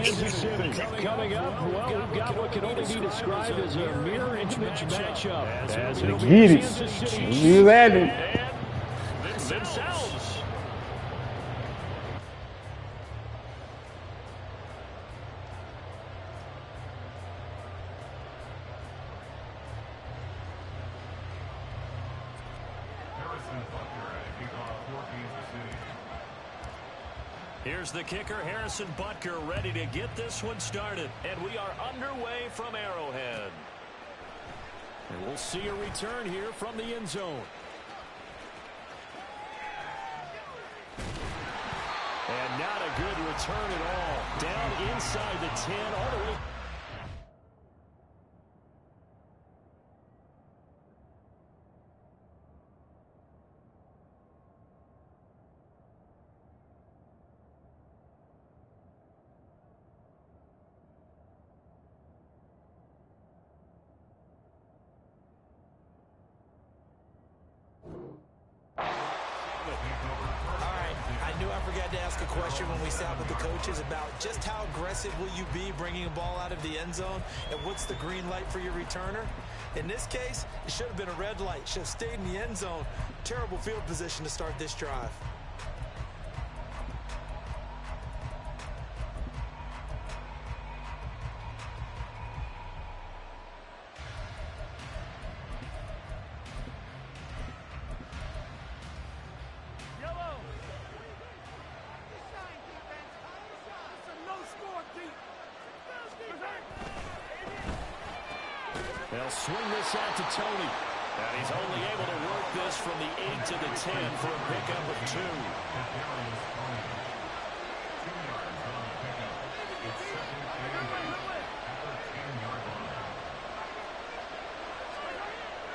Kansas City. Coming up, well, we've got what can only be described as a mirror image matchup. As it'll be Kansas City and themselves. Here's the kicker, Harrison Butker, ready to get this one started. And we are underway from Arrowhead. And we'll see a return here from the end zone. And not a good return at all. Down inside the 10, all the way. When we sat with the coaches about just how aggressive will you be bringing a ball out of the end zone and what's the green light for your returner. In this case, it should have been a red light. Should have stayed in the end zone. Terrible field position to start this drive. They'll swing this out to Tony. And he's only able to work this from the 8 to the 10 for a pickup of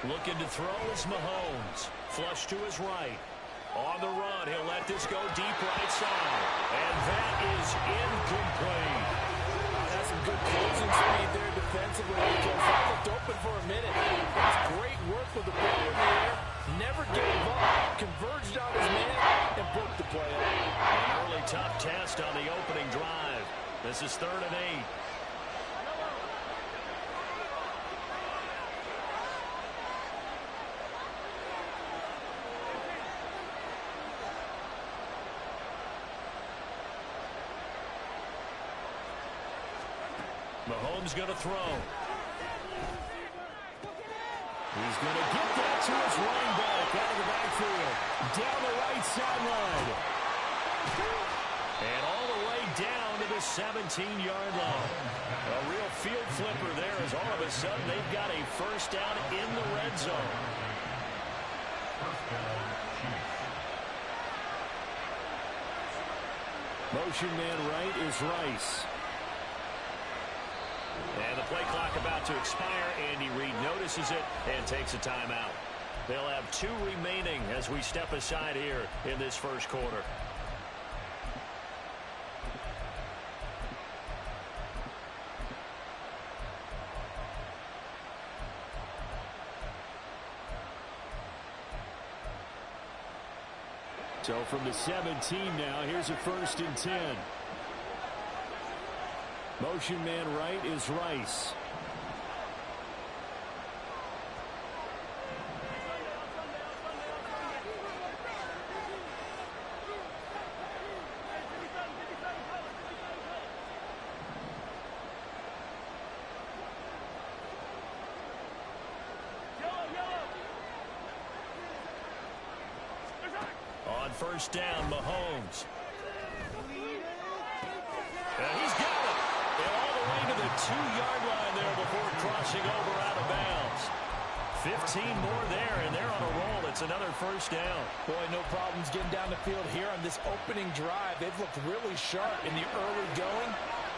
2. Looking to throw is Mahomes. Flush to his right. On the run, he'll let this go deep right side. And that is incomplete. That's some good closing speed there defensively because that looked open for a minute. That's great work with the ball in the air. Never gave up. Converged on his man and broke the play up. An early tough test on the opening drive. This is 3rd and 8. Mahomes going to throw. He's going to get that to his running back out of the backfield. Down the right sideline. And all the way down to the 17-yard line. A real field flipper there as all of a sudden they've got a first down in the red zone. Motion man right is Rice. And the play clock about to expire. Andy Reid notices it and takes a timeout. They'll have 2 remaining as we step aside here in this first quarter. So from the 17 now, here's a 1st and 10. Motion man right is Rice. On first down, Mahomes. And he's got it. And all the way to the 2-yard line there before crossing over out of bounds. 15 more there, and they're on a roll. It's another first down. Boy, no problems getting down the field here on this opening drive. They've looked really sharp in the early going,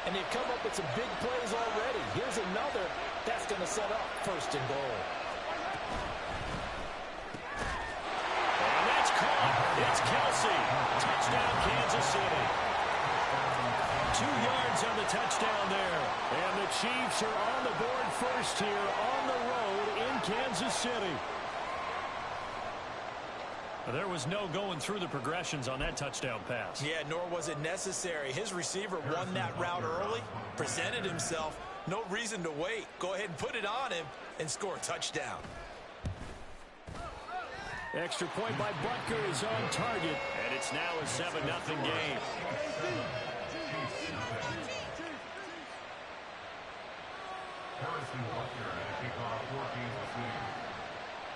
and they've come up with some big plays already. Here's another that's going to set up 1st and goal. And that's caught. It's Kelsey. Touchdown, Kansas City. 2 yards on the touchdown there. And the Chiefs are on the board first here on the road in Kansas City. There was no going through the progressions on that touchdown pass. Yeah, nor was it necessary. His receiver won that route early, presented himself. No reason to wait. Go ahead and put it on him and score a touchdown. Extra point by Butker is on target, and it's now a 7-0 game.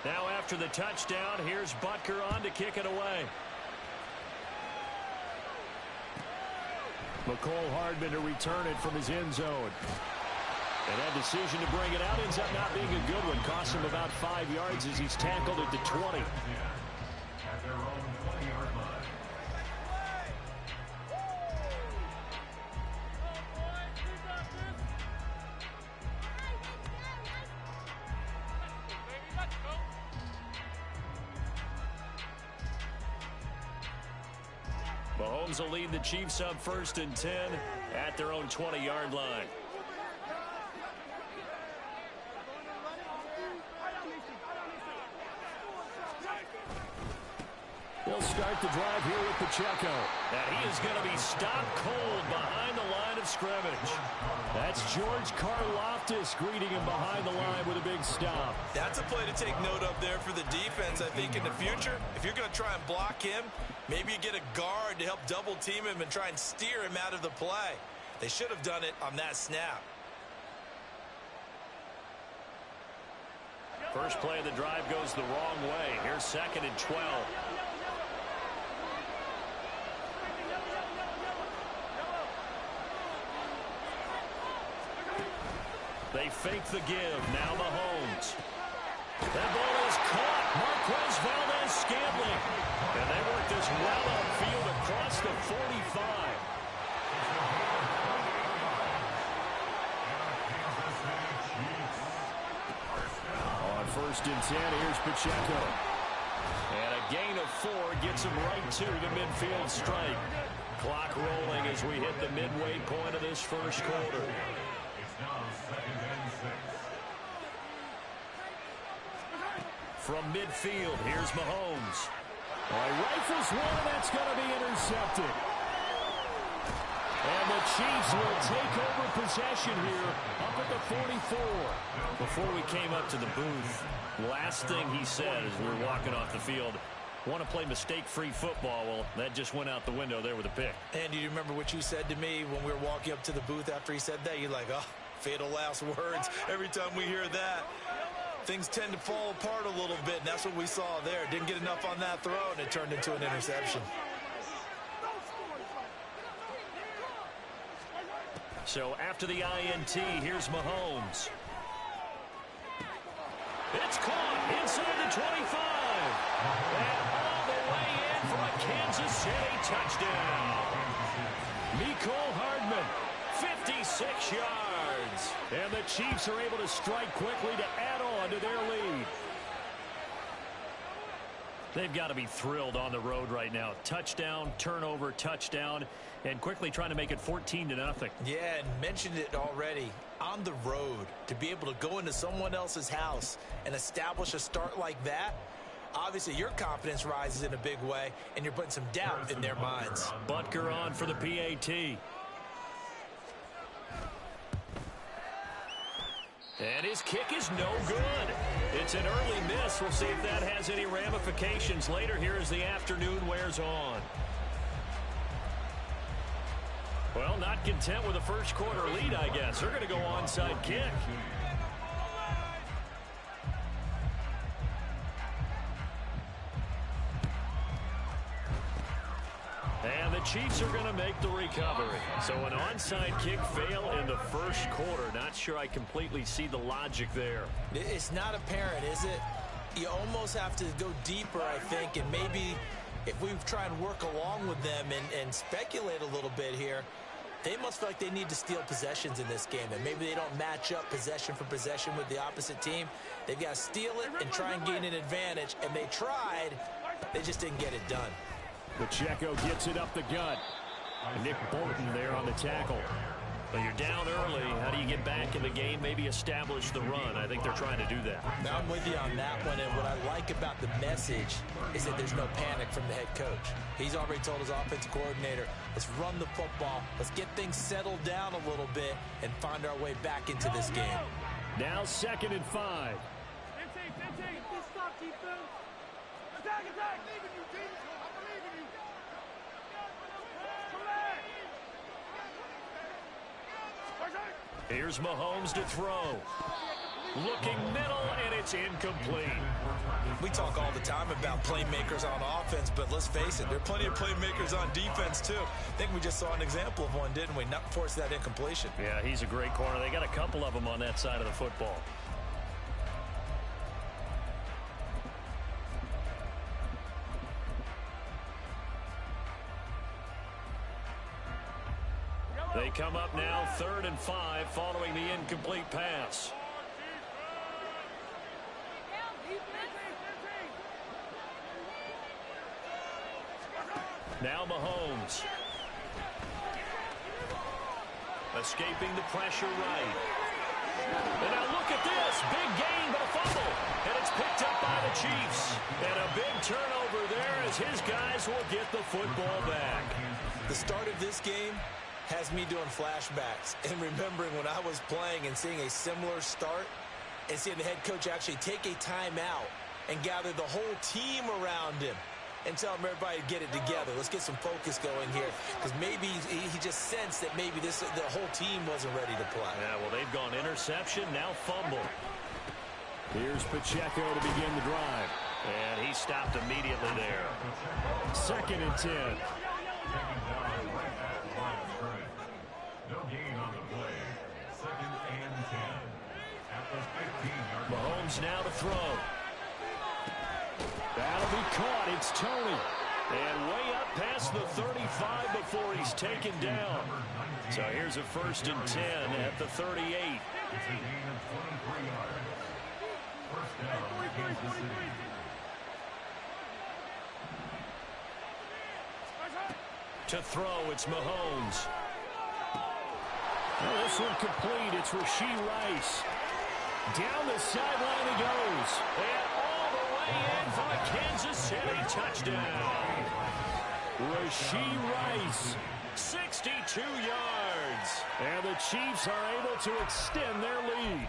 Now after the touchdown, here's Butker on to kick it away. McCole Hardman to return it from his end zone. And that decision to bring it out ends up not being a good one. Costs him about 5 yards as he's tackled at the 20. At their own 20-yard line. Mahomes will lead the Chiefs up 1st and 10 at their own 20-yard line. He'll start the drive here with Pacheco. And he is going to be stopped cold behind the line of scrimmage. That's George Karlaftis greeting him behind the line with a big stop. That's a play to take note of there for the defense, I think, in the future. If you're going to try and block him, maybe you get a guard to help double-team him and try and steer him out of the play. They should have done it on that snap. First play of the drive goes the wrong way. Here's 2nd and 12. They fake the give. Now Mahomes. That ball is caught. Marquez Valdez-Scantling. And they work this well upfield across the 45. On 1st and 10, here's Pacheco. And a gain of 4 gets him right to the midfield strike. Clock rolling as we hit the midway point of this first quarter. From midfield, here's Mahomes. Rifles one, that's going to be intercepted. And the Chiefs will take over possession here up at the 44. Before we came up to the booth, last thing he said as we were walking off the field, want to play mistake-free football. Well, that just went out the window there with a pick. And do you remember what you said to me when we were walking up to the booth after he said that? You're like, oh, fatal last words. Every time we hear that, things tend to fall apart a little bit, and that's what we saw there. Didn't get enough on that throw, and it turned into an interception. So after the INT, here's Mahomes. It's caught inside the 25. And all the way in for a Kansas City touchdown. McCole Hardman, 56 yards. And the Chiefs are able to strike quickly to add on to their lead. They've got to be thrilled on the road right now. Touchdown, turnover, touchdown, and quickly trying to make it 14-0. Yeah, and mentioned it already. On the road, to be able to go into someone else's house and establish a start like that, obviously your confidence rises in a big way, and you're putting some doubt in their minds. Butker on for the PAT. And his kick is no good. It's an early miss. We'll see if that has any ramifications later here as the afternoon wears on. Well, not content with a first quarter lead, I guess. They're going to go onside kick. And the Chiefs are going to make the recovery. So an onside kick fail in the first quarter. Not sure I completely see the logic there. It's not apparent, is it? You almost have to go deeper, I think, and maybe if we try and work along with them and speculate a little bit here, they must feel like they need to steal possessions in this game, and maybe they don't match up possession for possession with the opposite team. They've got to steal it and try and gain an advantage, and they tried. They just didn't get it done. Pacheco gets it up the gut. Nick Bolton there on the tackle. Well, you're down early. How do you get back in the game, maybe establish the run? I think they're trying to do that. Now, I'm with you on that one, and what I like about the message is that there's no panic from the head coach. He's already told his offensive coordinator, let's run the football, let's get things settled down a little bit and find our way back into this game. Now 2nd and 5. Stop, defense. Attack, attack. I believe in you, team. I believe in you. Here's Mahomes to throw. Looking middle, and it's incomplete. We talk all the time about playmakers on offense, but let's face it, there are plenty of playmakers on defense, too. I think we just saw an example of one, didn't we? Not force that incompletion. Yeah, he's a great corner. They got a couple of them on that side of the football. They come up now 3rd and 5 following the incomplete pass. Now Mahomes. Escaping the pressure right. And now look at this. Big gain, but a fumble. And it's picked up by the Chiefs. And a big turnover there as his guys will get the football back. The start of this game has me doing flashbacks and remembering when I was playing and seeing a similar start and seeing the head coach actually take a timeout and gather the whole team around him and tell him everybody to get it together. Let's get some focus going here because maybe he just sensed that maybe the whole team wasn't ready to play. Yeah, well, they've gone interception, now fumble. Here's Pacheco to begin the drive. And he stopped immediately there. 2nd and 10. No gain on the play. 2nd and 10. At the 15-yard line. Mahomes now to throw. That'll be caught. It's Tony. And way up past the 35 before he's taken down. So here's a 1st and 10 at the 38. It's a gain of 23 yards. First down, Kansas City. To throw, it's Mahomes. Well, this one complete. It's Rashee Rice. Down the sideline he goes. And all the way in for a Kansas City touchdown. Rashee Rice. 62 yards. And the Chiefs are able to extend their lead.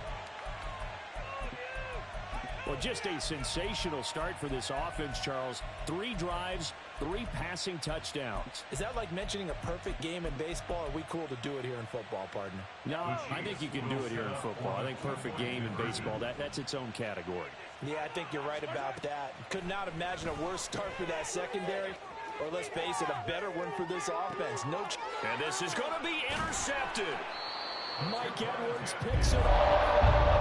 Well, just a sensational start for this offense, Charles. 3 drives, 3 passing touchdowns. Is that like mentioning a perfect game in baseball, or are we cool to do it here in football, partner? No, I think you can do it here in football. I think perfect game in baseball, that's its own category. Yeah, I think you're right about that. Could not imagine a worse start for that secondary, or let's face it, a better one for this offense. And this is going to be intercepted. Mike Edwards picks it up.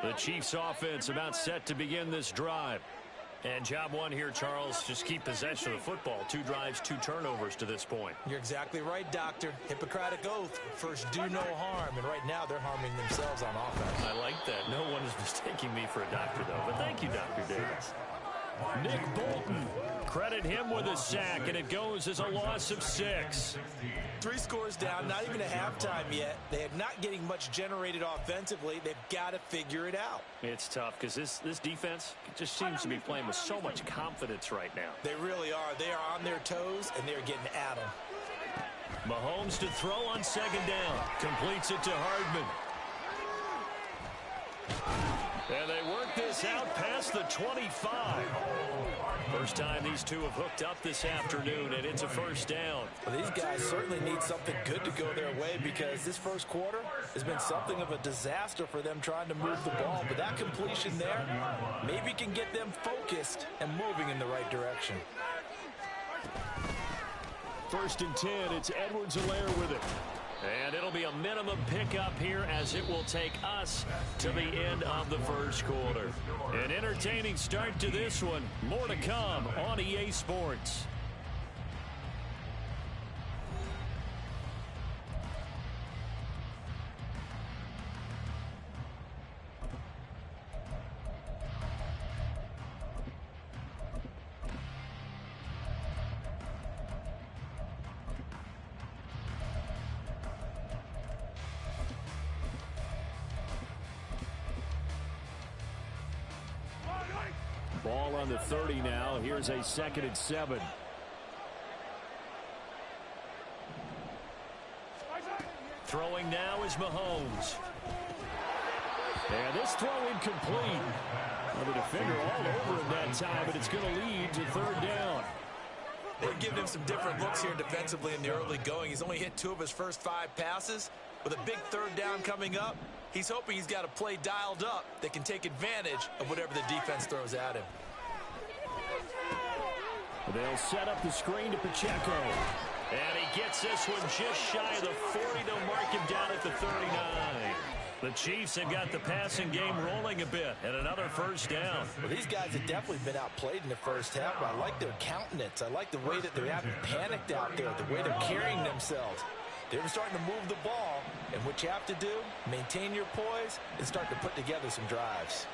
The Chiefs offense about set to begin this drive. And job one here, Charles, just keep possession of the football. 2 drives, 2 turnovers to this point. You're exactly right, Doctor. Hippocratic oath. First, do no harm. And right now, they're harming themselves on offense. I like that. No one is mistaking me for a doctor, though. But thank you, Dr. Davis. Nick Bolton. Credit him with a sack, and it goes as a loss of 6. 3 scores down, not even a halftime yet. They are not getting much generated offensively. They've got to figure it out. It's tough because this defense just seems to be playing with so much confidence right now. They really are. They are on their toes, and they're getting at them. Mahomes to throw on 2nd down. Completes it to Hardman. And they work this this out past the 25. First time these two have hooked up this afternoon, and it's a first down. Well, these guys certainly need something good to go their way because this first quarter has been something of a disaster for them trying to move the ball. But that completion there maybe can get them focused and moving in the right direction. First and 10, it's Edwards-Helaire with it. And it'll be a minimum pickup here as it will take us to the end of the first quarter. An entertaining start to this one. More to come on EA Sports. Ball on the 30 now. Here's a 2nd and 7. Throwing now is Mahomes. And this throw incomplete. Well, the defender all over him that time, but it's going to lead to 3rd down. They're giving him some different looks here defensively in the early going. He's only hit 2 of his first 5 passes. With a big 3rd down coming up, he's hoping he's got a play dialed up that can take advantage of whatever the defense throws at him. They'll set up the screen to Pacheco. And he gets this one just shy of the 40. They'll mark him down at the 39. The Chiefs have got the passing game rolling a bit, and another first down. Well, these guys have definitely been outplayed in the first half, but I like their countenance. I like the way that they haven't panicked out there, the way they're carrying themselves. They're starting to move the ball, and what you have to do, maintain your poise and start to put together some drives.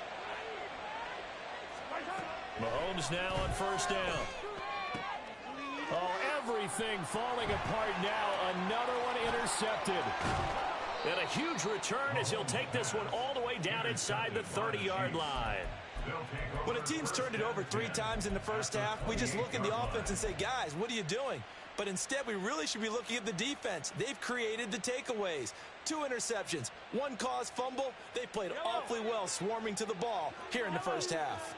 Mahomes now on first down. Oh, everything falling apart now. Another one intercepted. And a huge return as he'll take this one all the way down inside the 30-yard line. When a team's turned it over 3 times in the first half, we just look at the offense and say, guys, what are you doing? But instead, we really should be looking at the defense. They've created the takeaways. 2 interceptions, 1 caused fumble. They played awfully well swarming to the ball here in the first half.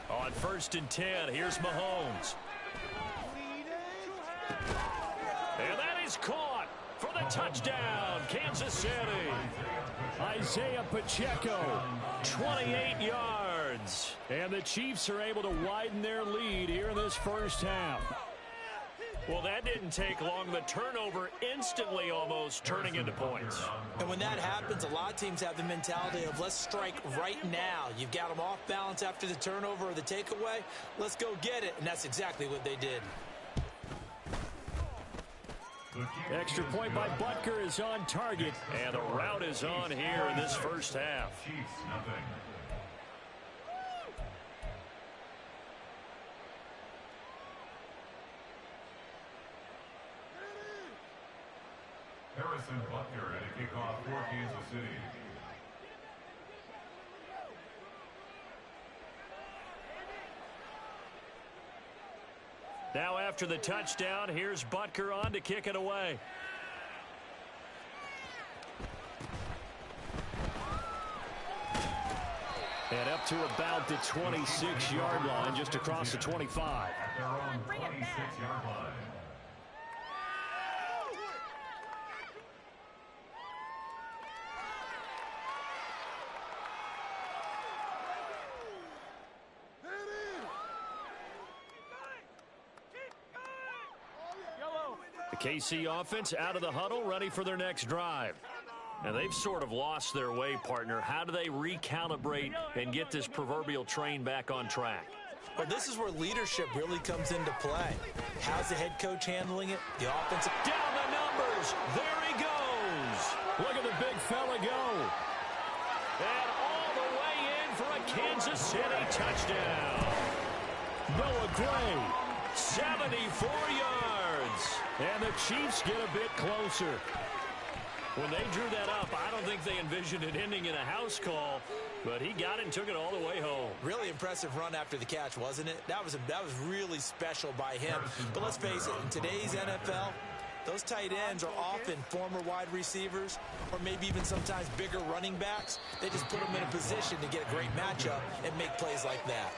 On 1st and 10, here's Mahomes. And that is caught for the touchdown, Kansas City. Isaiah Pacheco, 28 yards. And the Chiefs are able to widen their lead here in this first half. Well, that didn't take long. The turnover instantly almost turning into points. And when that happens, a lot of teams have the mentality of let's strike right now. You've got them off balance after the turnover or the takeaway. Let's go get it. And that's exactly what they did. Extra point by Butker is on target. And the route is on here in this first half. Chiefs, nothing. Harrison Butker at a kickoff for Kansas City. Now after the touchdown, here's Butker on to kick it away. And up to about the 26-yard line, just across the 25. At their own 26-yard line. The KC offense out of the huddle, ready for their next drive. And they've sort of lost their way, partner. How do they recalibrate and get this proverbial train back on track? Well, this is where leadership really comes into play. How's the head coach handling it? The offensive... Down the numbers. There he goes. Look at the big fella go. And all the way in for a Kansas City touchdown. Noah Gray, 74 yards. And the Chiefs get a bit closer. When they drew that up, I don't think they envisioned it ending in a house call, but he got it and took it all the way home. Really impressive run after the catch, wasn't it? That was really special by him. But let's face it, in today's NFL, those tight ends are often former wide receivers or maybe even sometimes bigger running backs. They just put them in a position to get a great matchup and make plays like that.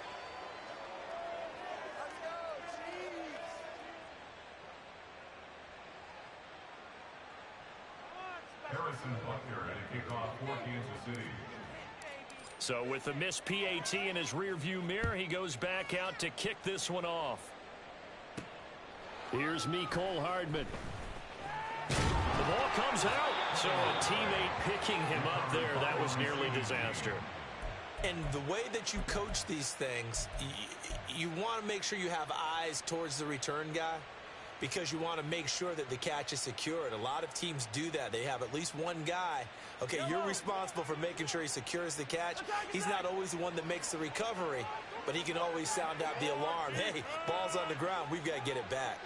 Harrison Butker at a kickoff for Kansas City. So with the missed PAT in his rearview mirror, he goes back out to kick this one off. Here's Mecole Hardman. The ball comes out. So a teammate picking him up there. That was nearly disaster. And the way that you coach these things, you want to make sure you have eyes towards the return guy, because you want to make sure that the catch is secured. A lot of teams do that. They have at least one guy. Okay, you're responsible for making sure he secures the catch. He's not always the one that makes the recovery, but he can always sound out the alarm. Hey, ball's on the ground. We've got to get it back.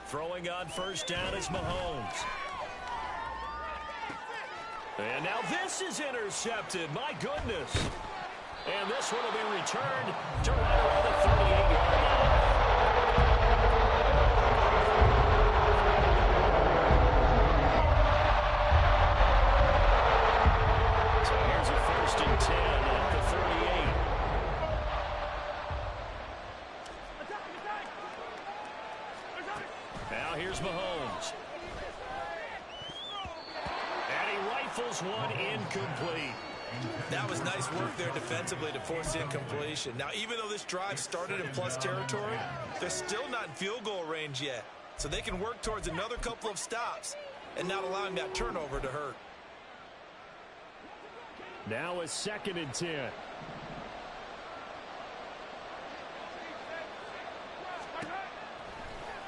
Throwing on first down is Mahomes. And now this is intercepted. My goodness. And this one will be returned to right around the 38-yard line. So here's a 1st and 10 at the 38. Now here's Mahomes. And he rifles one incomplete. That was nice work there defensively to force the incompletion. Now, even though this drive started in plus territory, they're still not in field goal range yet. So they can work towards another couple of stops and not allowing that turnover to hurt. Now a 2nd and 10.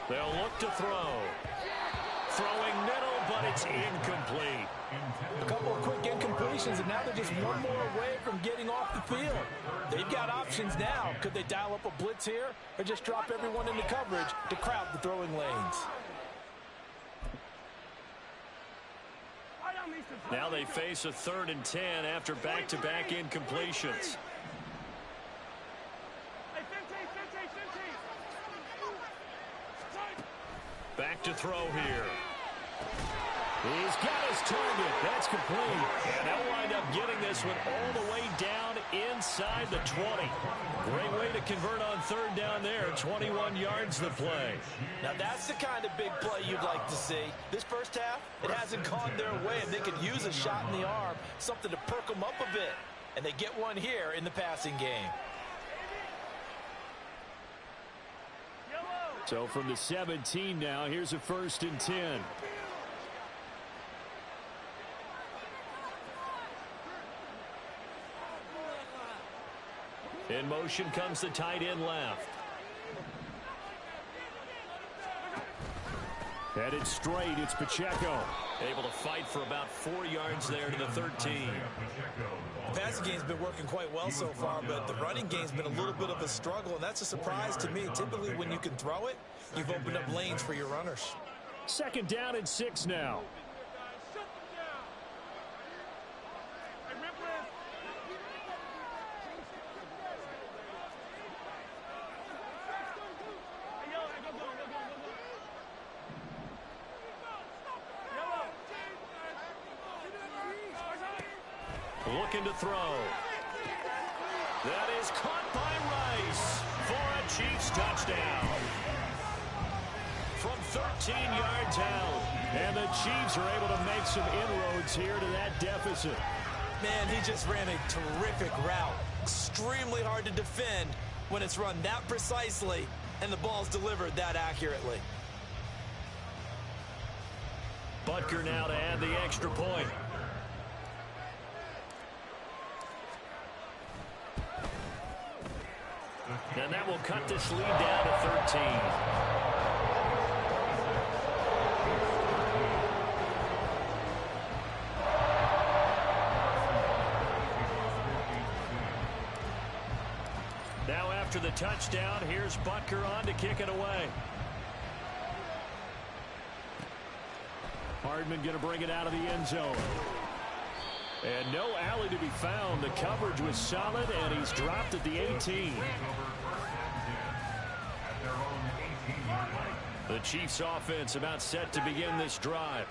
They'll look to throw. Throwing middle, but it's incomplete. A couple of quick incompletions, and now they're just one more away from getting off the field. They've got options now. Could they dial up a blitz here or just drop everyone into coverage to crowd the throwing lanes? Now they face a 3rd and 10 after back-to-back incompletions. Back to throw here. He's got his target. That's complete. And they'll wind up getting this one all the way down inside the 20. Great way to convert on 3rd down there. 21 yards the play. Now that's the kind of big play you'd like to see. This first half, it hasn't gone their way, and they could use a shot in the arm, something to perk them up a bit. And they get one here in the passing game. So from the 17 now, here's a 1st and 10. In motion comes the tight end left. Headed straight, it's Pacheco. Able to fight for about 4 yards there to the 13. The passing game's been working quite well so far, but the running game's been a little bit of a struggle, and that's a surprise to me. Typically, when you can throw it, you've opened up lanes for your runners. 2nd down and 6 now. Looking to throw. That is caught by Rice for a Chiefs touchdown. From 13 yards out. And the Chiefs are able to make some inroads here to that deficit. Man, he just ran a terrific route. Extremely hard to defend when it's run that precisely and the ball's delivered that accurately. Butker now to add the extra point. And that will cut this lead down to 13. after the touchdown, here's Butker on to kick it away. Hardman going to bring it out of the end zone. And no alley to be found. The coverage was solid, and he's dropped at the 18. The Chiefs offense about set to begin this drive.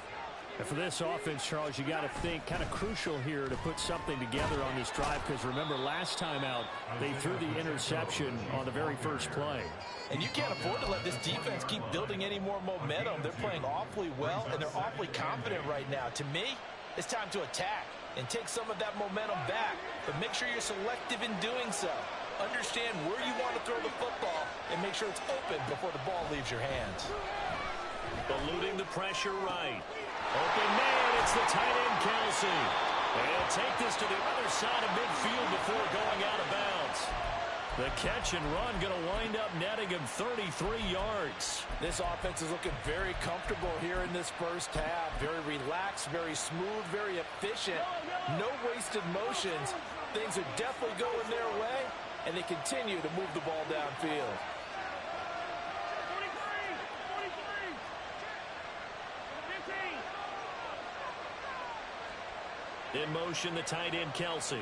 And for this offense, Charles, you got to think kind of crucial here to put something together on this drive, because remember last time out they threw the interception on the very first play. And you can't afford to let this defense keep building any more momentum. They're playing awfully well, and they're awfully confident right now. To me, it's time to attack and take some of that momentum back, but make sure you're selective in doing so. Understand where you want to throw the football and make sure it's open before the ball leaves your hands. Eluding the pressure right. Open man, it's the tight end Kelsey. And he'll take this to the other side of midfield before going out of bounds. The catch and run going to wind up netting him 33 yards. This offense is looking very comfortable here in this first half. Very relaxed, very smooth, very efficient. No wasted motions. Things are definitely going their way, and they continue to move the ball downfield. In motion, the tight end Kelsey.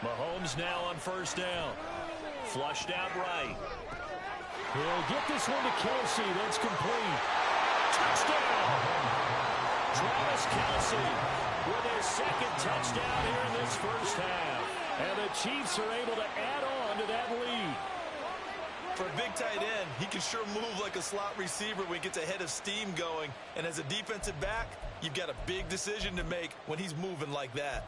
Mahomes now on first down. Flushed out right. He'll get this one to Kelsey. That's complete. Touchdown! Travis Kelsey with his second touchdown here in this first half. And the Chiefs are able to add on to that lead. For a big tight end, he can sure move like a slot receiver when he gets a head of steam going. And as a defensive back, you've got a big decision to make when he's moving like that.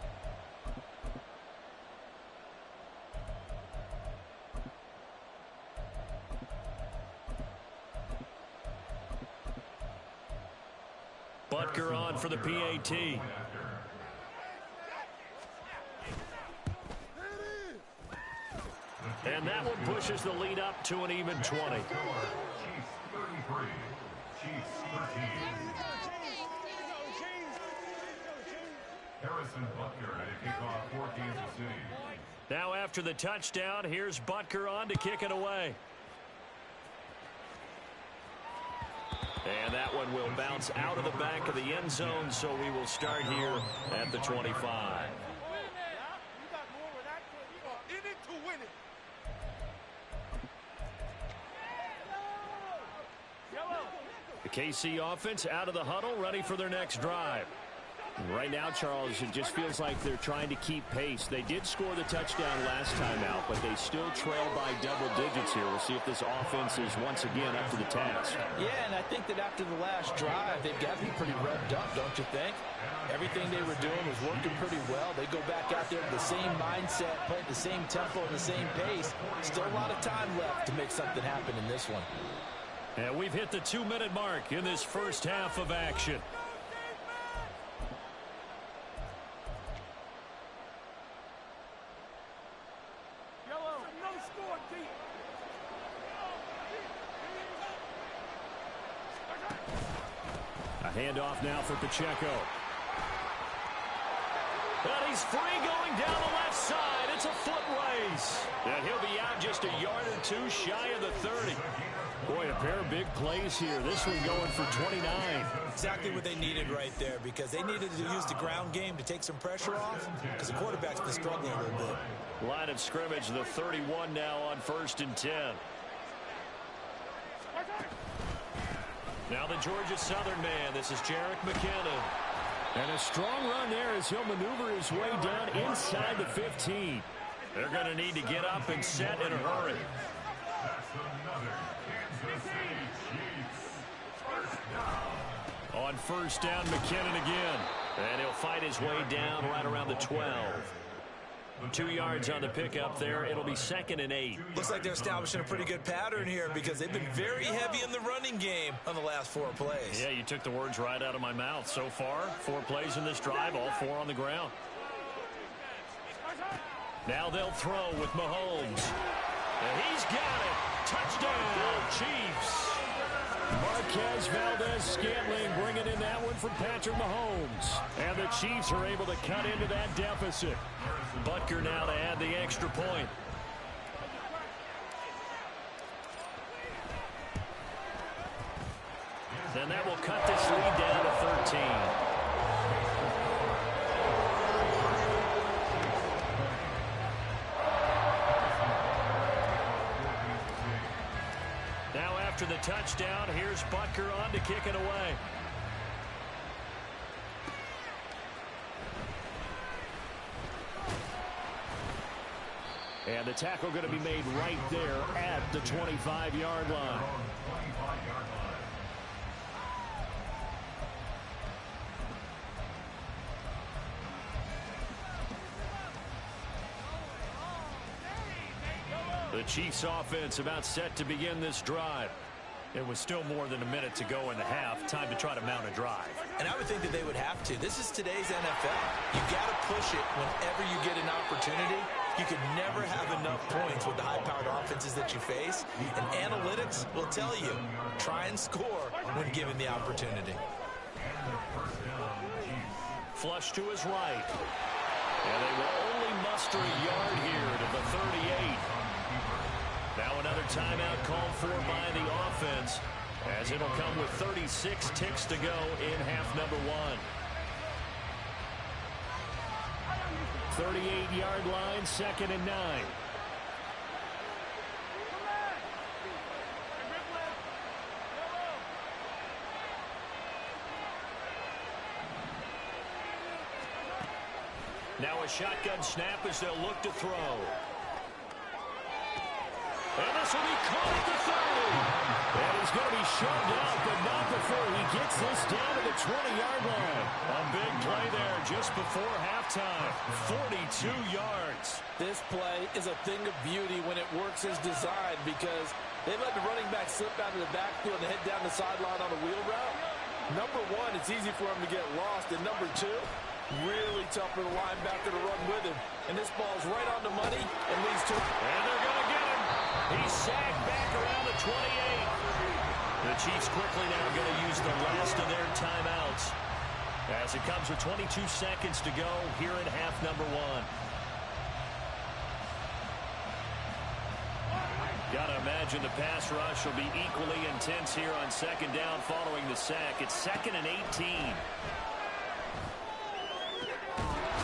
Butker on for the PAT. And that one pushes the lead up to an even 20. Chiefs 33, Chiefs 13. Harrison Butker to kick off for Kansas City. Now after the touchdown, here's Butker on to kick it away. And that one will bounce out of the back of the end zone, so we will start here at the 25. The KC offense out of the huddle, ready for their next drive. Right now, Charles, it just feels like they're trying to keep pace. They did score the touchdown last time out, but they still trail by double digits here. We'll see if this offense is once again up to the task. Yeah, and I think that after the last drive, they've got to be pretty revved up, don't you think? Everything they were doing was working pretty well. They go back out there with the same mindset, play at the same tempo and the same pace. Still a lot of time left to make something happen in this one. And we've hit the 2-minute mark in this first half of action. A handoff now for Pacheco. And he's free going down the left side. It's a foot race. And he'll be out just a yard or two shy of the 30. Boy, a pair of big plays here. This one going for 29. Exactly what they needed right there, because they needed to use the ground game to take some pressure off, because the quarterback's been struggling a little bit. Line of scrimmage, the 31 now on 1st and 10. Now the Georgia Southern man. This is Jerick McKinnon. And a strong run there as he'll maneuver his way down inside the 15. They're going to need to get up and set in a hurry. That's another Kansas City Chiefs first down. On first down, McKinnon again. And he'll fight his way down right around the 12. 2 yards on the pickup there. It'll be 2nd and 8. Looks like they're establishing a pretty good pattern here, because they've been very heavy in the running game on the last 4 plays. Yeah, you took the words right out of my mouth. So far, 4 plays in this drive, all 4 on the ground. Now they'll throw with Mahomes. And he's got it. Touchdown, Chiefs. Marquez Valdez-Scantling bringing in that one from Patrick Mahomes. And the Chiefs are able to cut into that deficit. Butker now to add the extra point. And that will cut this lead down to 13. Now after the touchdown, here's Butker on to kick it away. And the tackle going to be made right there at the 25-yard line. The Chiefs offense about set to begin this drive. It was still more than a minute to go in the half. Time to try to mount a drive. And I would think that they would have to. This is today's NFL. You got to push it whenever you get an opportunity. You can never have enough points with the high-powered offenses that you face. And analytics will tell you, try and score when given the opportunity. Flush to his right. And they will only muster a yard here to the 38. Now another timeout called for by the offense, as it'll come with 36 ticks to go in half number one. 38-yard line, 2nd and 9. Now a shotgun snap as they'll look to throw. And this will be caught at the 30. And he's going to be shoved out, but not before he gets this down to the 20-yard line. A big play there just before halftime. 42 yards. This play is a thing of beauty when it works as designed, because they let the running back slip out of the backfield and head down the sideline on a wheel route. Number one, it's easy for him to get lost. And number two, really tough for the linebacker to run with him. And this ball's right on the money and leads to... And they're going to get him. He's sagged back around the 28. The Chiefs quickly now going to use the last of their timeouts, as it comes with 22 seconds to go here in half number one. Got to imagine the pass rush will be equally intense here on 2nd down following the sack. It's 2nd and 18.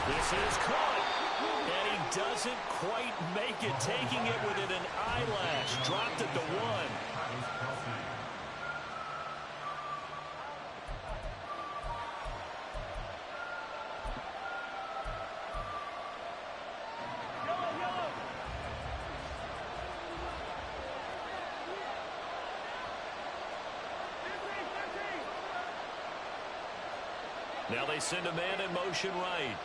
This is caught. And he doesn't quite make it, taking it within an eyelash. Dropped at the 1. Now they send a man in motion right.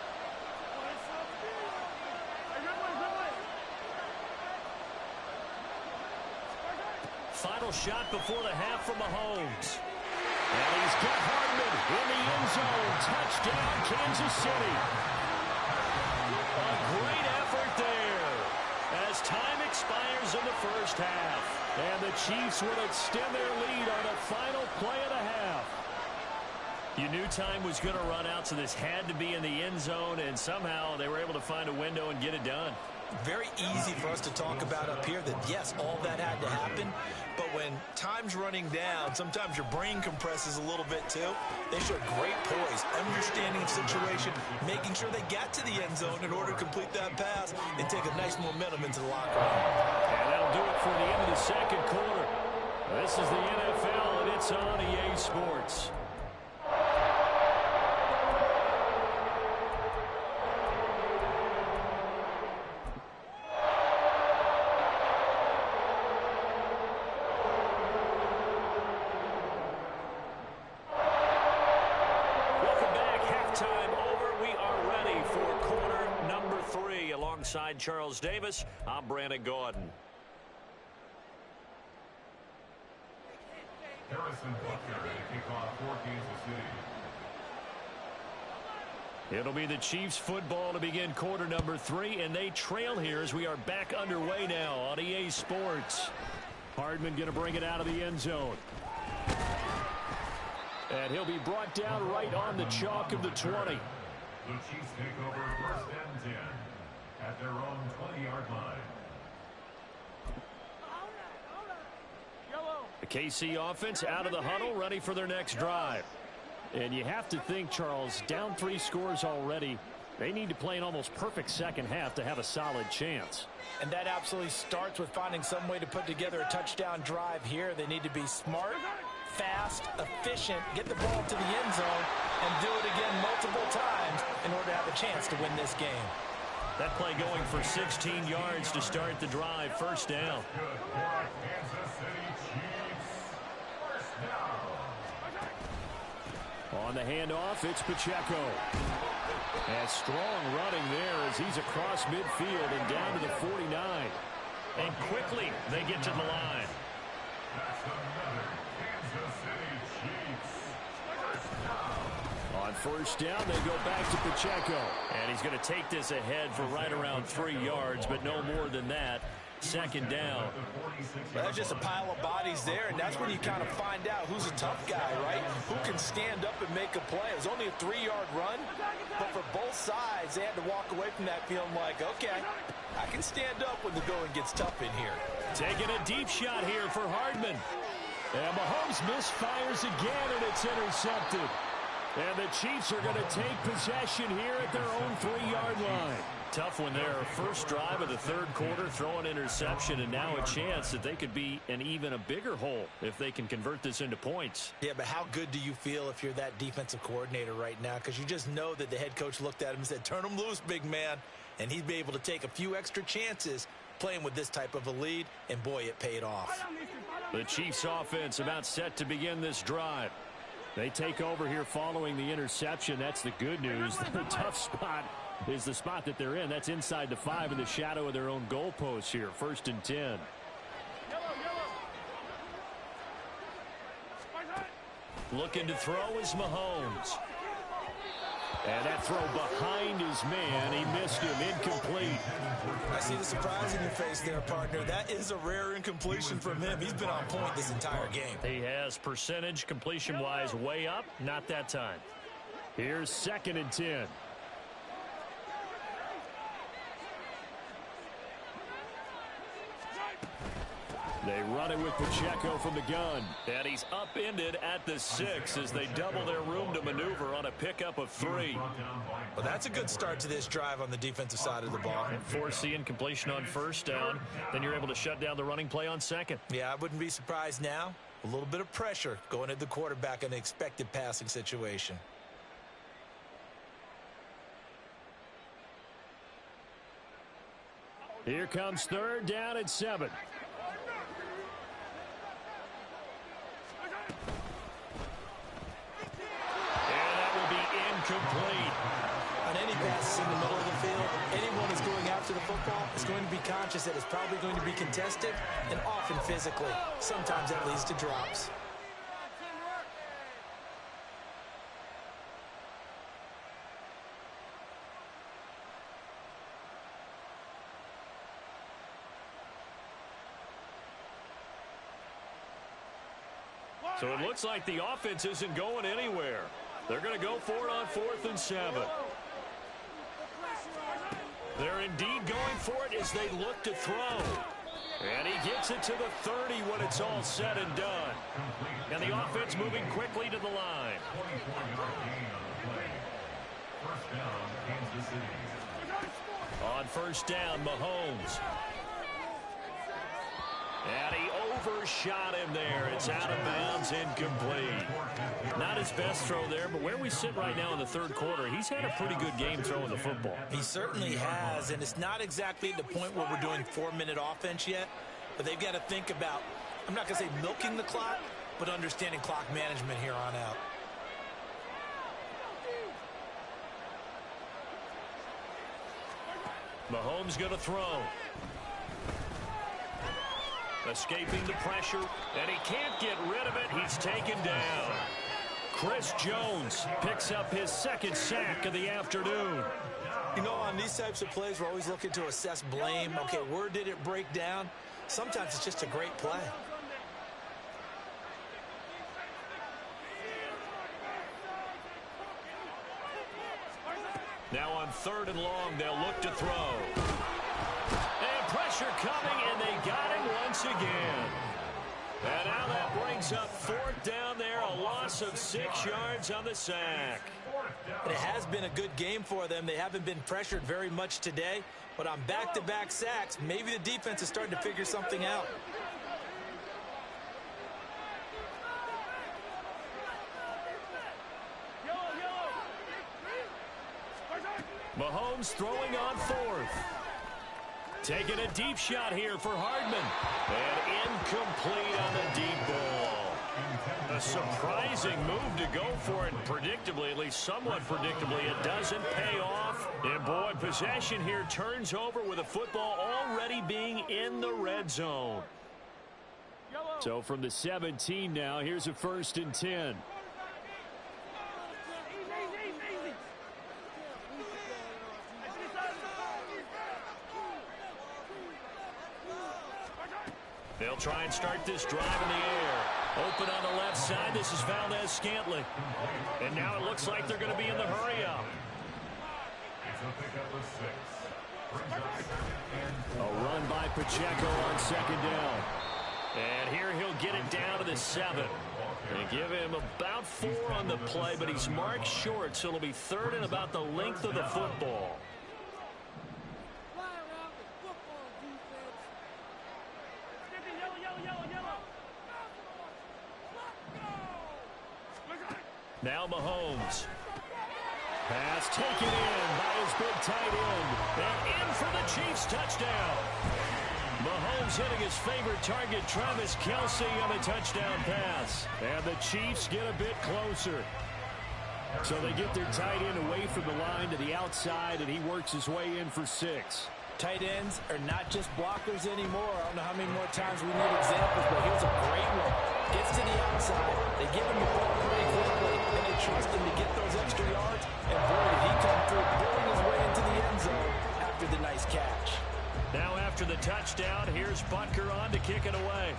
Final shot before the half from Mahomes. And he's got Hardman in the end zone. Touchdown, Kansas City. A great effort there as time expires in the first half. And the Chiefs will extend their lead on the final play of the half. You knew time was going to run out, so this had to be in the end zone, and somehow they were able to find a window and get it done. Very easy for us to talk about up here that, yes, all that had to happen. But when time's running down, sometimes your brain compresses a little bit too. They showed great poise, understanding of situation, making sure they got to the end zone in order to complete that pass and take a nice momentum into the locker room. And that'll do it for the end of the second quarter. This is the NFL, and it's on EA Sports. Alongside Charles Davis, I'm Brandon Gordon. Harrison Butker to kick off for Kansas City. It'll be the Chiefs football to begin quarter number 3, and they trail here as we are back underway now on EA Sports. Hardman going to bring it out of the end zone. And he'll be brought down right on the chalk of the 20. The Chiefs take over 1st and 10 at their own 20-yard line. The KC offense out of the huddle, ready for their next drive. And you have to think, Charles, down 3 scores already. They need to play an almost perfect second half to have a solid chance. And that absolutely starts with finding some way to put together a touchdown drive here. They need to be smart, fast, efficient, get the ball to the end zone, and do it again multiple times in order to have a chance to win this game. That play going for 16 yards to start the drive. 1st down. Good for Kansas City Chiefs. 1st down. On the handoff, it's Pacheco. And strong running there as he's across midfield and down to the 49. And quickly they get to the line. That's another Kansas City Chiefs. 1st down. On 1st down, they go back to Pacheco. And he's going to take this ahead for right around 3 yards, but no more than that. 2nd down. That's just a pile of bodies there, and that's when you kind of find out who's a tough guy, right? Who can stand up and make a play. It was only a 3-yard run, but for both sides, they had to walk away from that feeling like, okay, I can stand up when the going gets tough in here. Taking a deep shot here for Hardman. And Mahomes misfires again, and it's intercepted. And the Chiefs are going to take possession here at their own 3-yard line. Tough one there. 1st drive of the 3rd quarter, throw an interception, and now a chance that they could be in even a bigger hole if they can convert this into points. Yeah, but how good do you feel if you're that defensive coordinator right now? Because you just know that the head coach looked at him and said, turn him loose, big man. And he'd be able to take a few extra chances playing with this type of a lead, and boy, it paid off. The Chiefs offense about set to begin this drive. They take over here following the interception. That's the good news. The tough spot is the spot that they're in. That's inside the 5 in the shadow of their own goalposts here. 1st and 10. Looking to throw is Mahomes. And that throw behind his man. He missed him. Incomplete. I see the surprise in your face there, partner. That is a rare incompletion from him. He's been on point this entire game. He has percentage completion-wise way up. Not that time. Here's 2nd and 10. They run it with Pacheco from the gun. And he's upended at the 6 as they double their room to maneuver on a pickup of 3. Well, that's a good start to this drive on the defensive side of the ball. Force the incompletion on 1st down. Then you're able to shut down the running play on 2nd. Yeah, I wouldn't be surprised now. A little bit of pressure going at the quarterback in an expected passing situation. Here comes 3rd down at 7. Complete. On any passes in the middle of the field, anyone who's going after the football is going to be conscious that it's probably going to be contested and often physically. Sometimes that leads to drops. So it looks like the offense isn't going anywhere. They're going to go for it on 4th and 7. They're indeed going for it as they look to throw. And he gets it to the 30 when it's all said and done. And the offense moving quickly to the line. 24-yard gain on the play. 1st down, Kansas City. On 1st down, Mahomes. And he overshot him there. It's out of bounds, incomplete. Not his best throw there, but where we sit right now in the 3rd quarter, he's had a pretty good game throwing the football. He certainly has, and it's not exactly at the point where we're doing 4-minute offense yet, but they've got to think about, I'm not going to say milking the clock, but understanding clock management here on out. Mahomes going to throw. Escaping the pressure, and he can't get rid of it. He's taken down. Chris Jones picks up his 2nd sack of the afternoon. You know, on these types of plays, we're always looking to assess blame. Okay, where did it break down? Sometimes it's just a great play. Now on 3rd and long, they'll look to throw. And pressure coming, and they got him once again. And now that brings up 4th down there, a loss of 6 yards on the sack. And it has been a good game for them. They haven't been pressured very much today, but on back-to-back sacks, maybe the defense is starting to figure something out. Mahomes throwing on 4th. Taking a deep shot here for Hardman. And incomplete on the deep ball. A surprising move to go for it. Predictably, at least somewhat predictably, it doesn't pay off. And boy, possession here turns over with a football already being in the red zone. So from the 17 now, here's a 1st and 10. They'll try and start this drive in the air. Open on the left side. This is Valdez-Scantling. And now it looks like they're going to be in the hurry-up. A run by Pacheco on 2nd down. And here he'll get it down to the 7. They give him about 4 on the play, but he's marked short, so it'll be 3rd and about the length of the football. Now Mahomes. Pass taken in by his big tight end. And in for the Chiefs touchdown. Mahomes hitting his favorite target, Travis Kelce, on a touchdown pass. And the Chiefs get a bit closer. So they get their tight end away from the line to the outside, and he works his way in for 6. Tight ends are not just blockers anymore. I don't know how many more times we need examples, but here's a great one. Gets to the outside. They give him the ball pretty quickly, and they trust him to get those extra yards. And boy, did he come through, burning his way into the end zone after the nice catch. Now after the touchdown, here's Butker on to kick it away.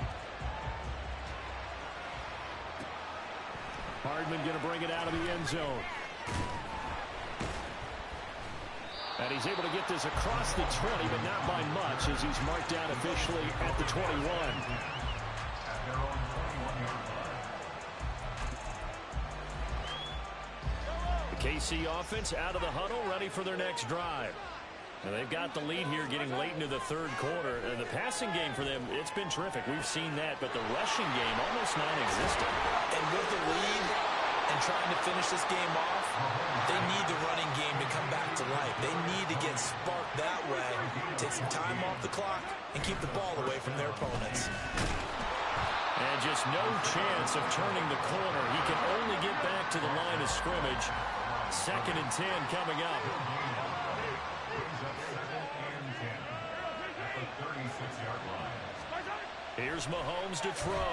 Hardman going to bring it out of the end zone. And he's able to get this across the 20, but not by much, as he's marked down officially at the 21. The KC offense out of the huddle, ready for their next drive. And they've got the lead here getting late into the 3rd quarter. And the passing game for them, it's been terrific. We've seen that, but the rushing game almost non-existent. And with the lead and trying to finish this game off, they need the running game to come back to life. They need to get sparked that way, take some time off the clock, and keep the ball away from their opponents. And just no chance of turning the corner. He can only get back to the line of scrimmage. 2nd and 10 coming up. Here's Mahomes to throw.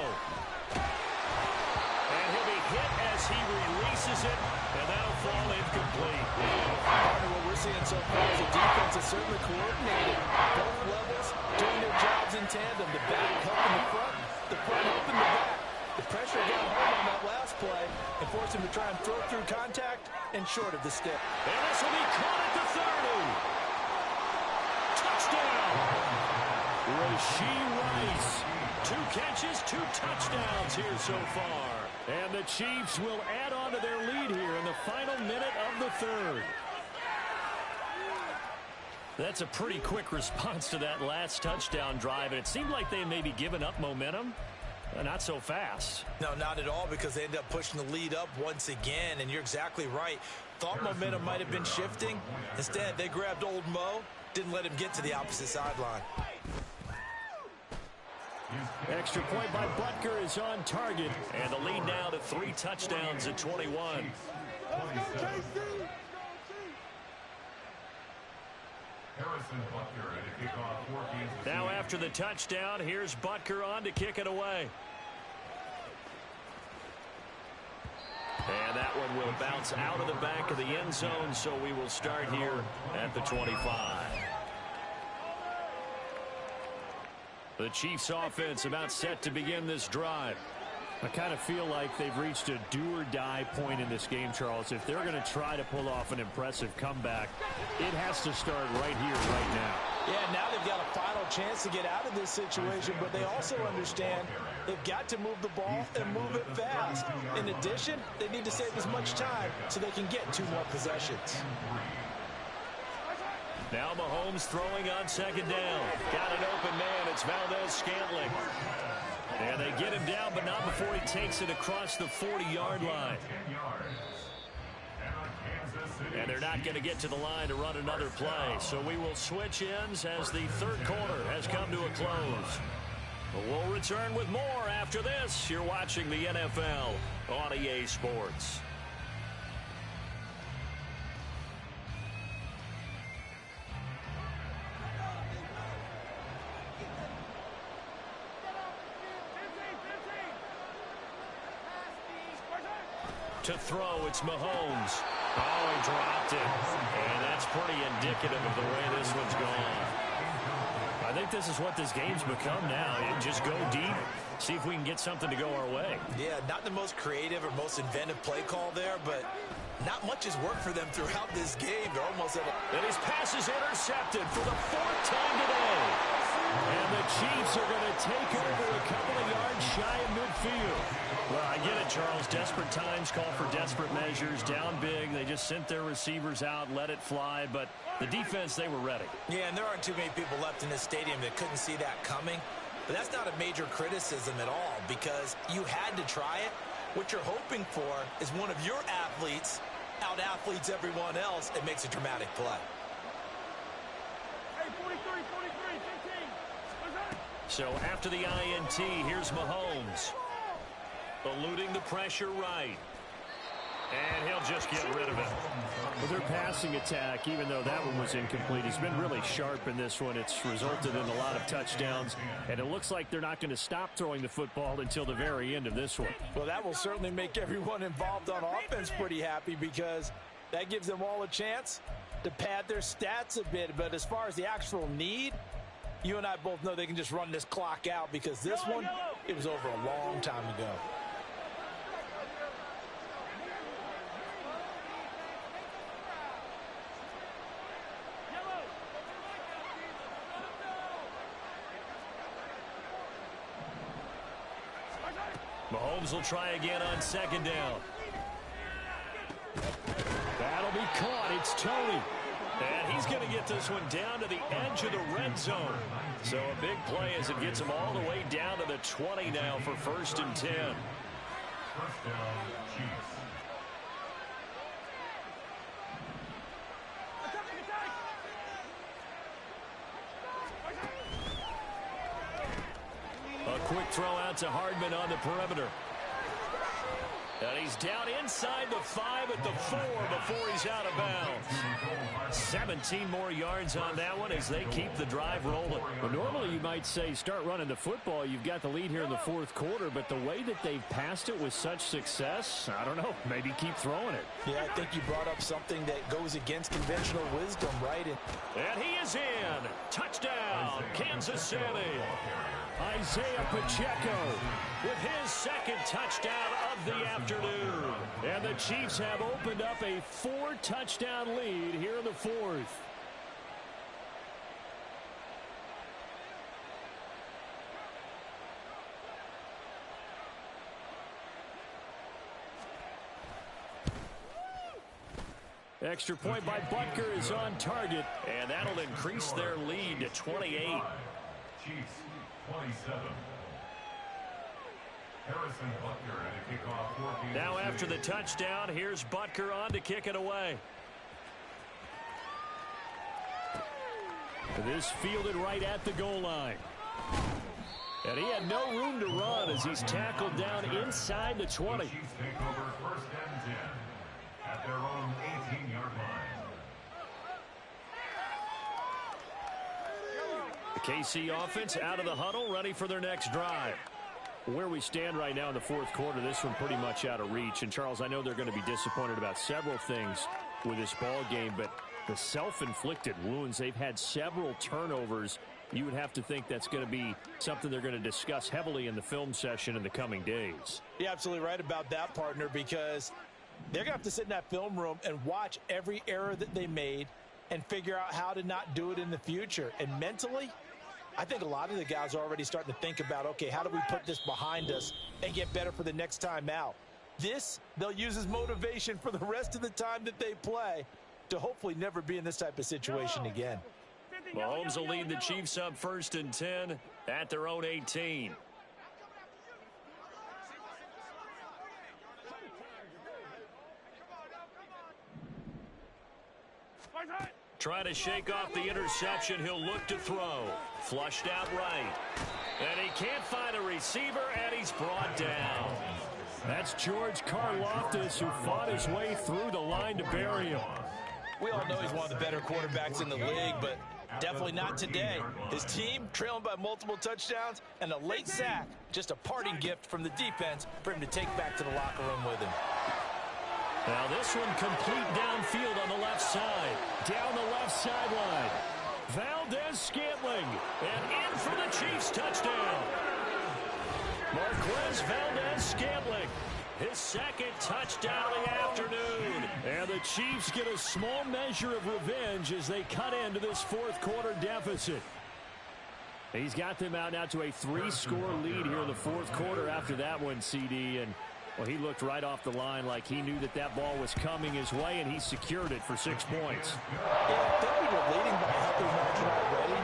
And he'll be hit as he releases it, and that'll fall incomplete. What we're seeing so far is the defense is certainly coordinated. Both levels doing their jobs in tandem. The back helping the front helping the back. The pressure got home on that last play and forced him to try and throw through contact and short of the stick. And this will be caught at the 30. Touchdown! Rashee Rice. 2 catches, 2 touchdowns here so far. And the Chiefs will add on to their lead here in the final minute of the 3rd. That's a pretty quick response to that last touchdown drive, and it seemed like they may be giving up momentum. Not so fast. No, not at all, because they ended up pushing the lead up once again, and you're exactly right. Thought momentum might have been shifting. Instead, they grabbed old Mo, didn't let him get to the opposite sideline. Extra point by Butker is on target. And the lead now to 3 touchdowns at 21. Now after the touchdown, here's Butker on to kick it away. And that one will bounce out of the back of the end zone, so we will start here at the 25. The Chiefs offense about set to begin this drive. I kind of feel like they've reached a do-or-die point in this game, Charles. If they're going to try to pull off an impressive comeback, it has to start right here, right now. Yeah, now they've got a final chance to get out of this situation, but they also understand they've got to move the ball and move it fast. In addition, they need to save as much time so they can get 2 more possessions. Now Mahomes throwing on second down. Got an open man. It's Valdez-Scantling. And they get him down, but not before he takes it across the 40-yard line. And they're not going to get to the line to run another play. So we will switch ends as the third quarter has come to a close. We'll return with more after this. You're watching the NFL on EA Sports. To throw, it's Mahomes. Oh, he dropped it. And that's pretty indicative of the way this one's gone. I think this is what this game's become now. Just go deep, see if we can get something to go our way. Yeah, not the most creative or most inventive play call there, but not much has worked for them throughout this game. They're almost at a... And his pass is intercepted for the 4th time today. And the Chiefs are going to take over a couple of yards shy of midfield. Well, I get it, Charles. Desperate times call for desperate measures. Down big. They just sent their receivers out, let it fly. But the defense, they were ready. Yeah, and there aren't too many people left in this stadium that couldn't see that coming. But that's not a major criticism at all because you had to try it. What you're hoping for is one of your athletes out-athletes everyone else and makes a dramatic play. Hey, 43, 43, 15. So after the INT, here's Mahomes. Eluding the pressure right. And he'll just get rid of it. Well, their passing attack, even though that one was incomplete, has been really sharp in this one. It's resulted in a lot of touchdowns, and it looks like they're not going to stop throwing the football until the very end of this one. Well, that will certainly make everyone involved on offense pretty happy because that gives them all a chance to pad their stats a bit. But as far as the actual need, you and I both know they can just run this clock out because this one, it was over a long time ago. Mahomes will try again on second down. That'll be caught. It's Tony. And he's going to get this one down to the edge of the red zone. So a big play as it gets him all the way down to the 20 now for 1st and 10. First down, Chiefs. A quick throw out to Hardman on the perimeter. And he's down inside the 5 at the 4 before he's out of bounds. 17 more yards on that one as they keep the drive rolling. Well, normally you might say start running the football. You've got the lead here in the 4th quarter, but the way that they've passed it with such success, I don't know, maybe keep throwing it. Yeah, I think you brought up something that goes against conventional wisdom, right? And he is in. Touchdown, Kansas City. Isaiah Pacheco With his 2nd touchdown of the afternoon. And the Chiefs have opened up a 4-touchdown lead here in the 4th. Extra point by Butker is on target. And that'll increase their lead to 28. Chiefs, 27. Harrison Butker at a kickoff. Now after the touchdown, here's Butker on to kick it away. This fielded right at the goal line. And he had no room to run as he's tackled down inside the 20. The Chiefs take over 1st and 10 at their own 18-yard line. The KC offense out of the huddle, ready for their next drive. Where we stand right now in the 4th quarter, this one pretty much out of reach. And, Charles, I know they're going to be disappointed about several things with this ball game, but the self-inflicted wounds, they've had several turnovers you would have to think that's going to be something they're going to discuss heavily in the film session in the coming days. You're absolutely right about that, partner, because they're going to have to sit in that film room and watch every error that they made and figure out how to not do it in the future. And mentally, I think a lot of the guys are already starting to think about, okay, how do we put this behind us and get better for the next time out? This, they'll use as motivation for the rest of the time that they play to hopefully never be in this type of situation again. Mahomes will lead the Chiefs up 1st and 10 at their own 18. Try to shake off the interception. He'll look to throw. Flushed out right. And he can't find a receiver, and he's brought down. That's George Karlaftis, who fought his way through the line to bury him. We all know he's one of the better quarterbacks in the league, but definitely not today. His team trailing by multiple touchdowns, and a late sack, just a parting gift from the defense for him to take back to the locker room with him. Now this one complete downfield on the left side. Down the left sideline. Valdez-Scantling. And in for the Chiefs touchdown. Marquez Valdez-Scantling. His second touchdown of the afternoon. And the Chiefs get a small measure of revenge as they cut into this fourth quarter deficit. He's got them out now to a 3-score lead here in the fourth quarter after that one, CD. And well, he looked right off the line like he knew that that ball was coming his way, and he secured it for 6 points. Yeah, I think we were leading by a healthy margin already.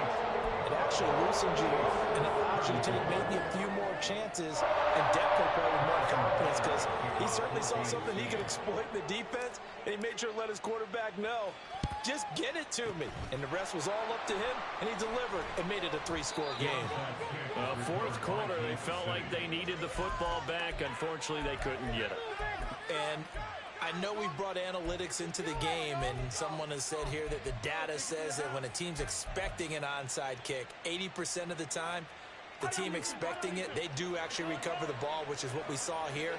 It actually loosens you and allows you to take maybe a few more chances and definitely play with more confidence, because he certainly saw something he could exploit in the defense, and he made sure to let his quarterback know, just get it to me. And the rest was all up to him, and he delivered and made it a 3-score game. Fourth quarter, they felt like they needed the football back. Unfortunately, they couldn't get it. And I know we brought analytics into the game, and someone has said here that the data says that when a team's expecting an onside kick, 80% of the time, the team expecting it, they do actually recover the ball, which is what we saw here.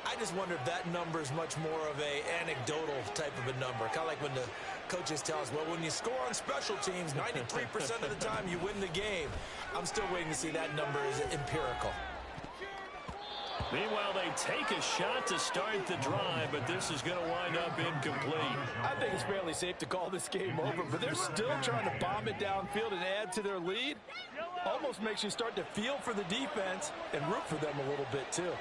I just wonder if that number is much more of a anecdotal type of a number. Kind of like when the coaches tell us, well, when you score on special teams, 93% of the time you win the game. I'm still waiting to see that number is empirical. Meanwhile, they take a shot to start the drive, but this is going to wind up incomplete. I think it's fairly safe to call this game over, but they're still trying to bomb it downfield and add to their lead. Almost makes you start to feel for the defense and root for them a little bit, too.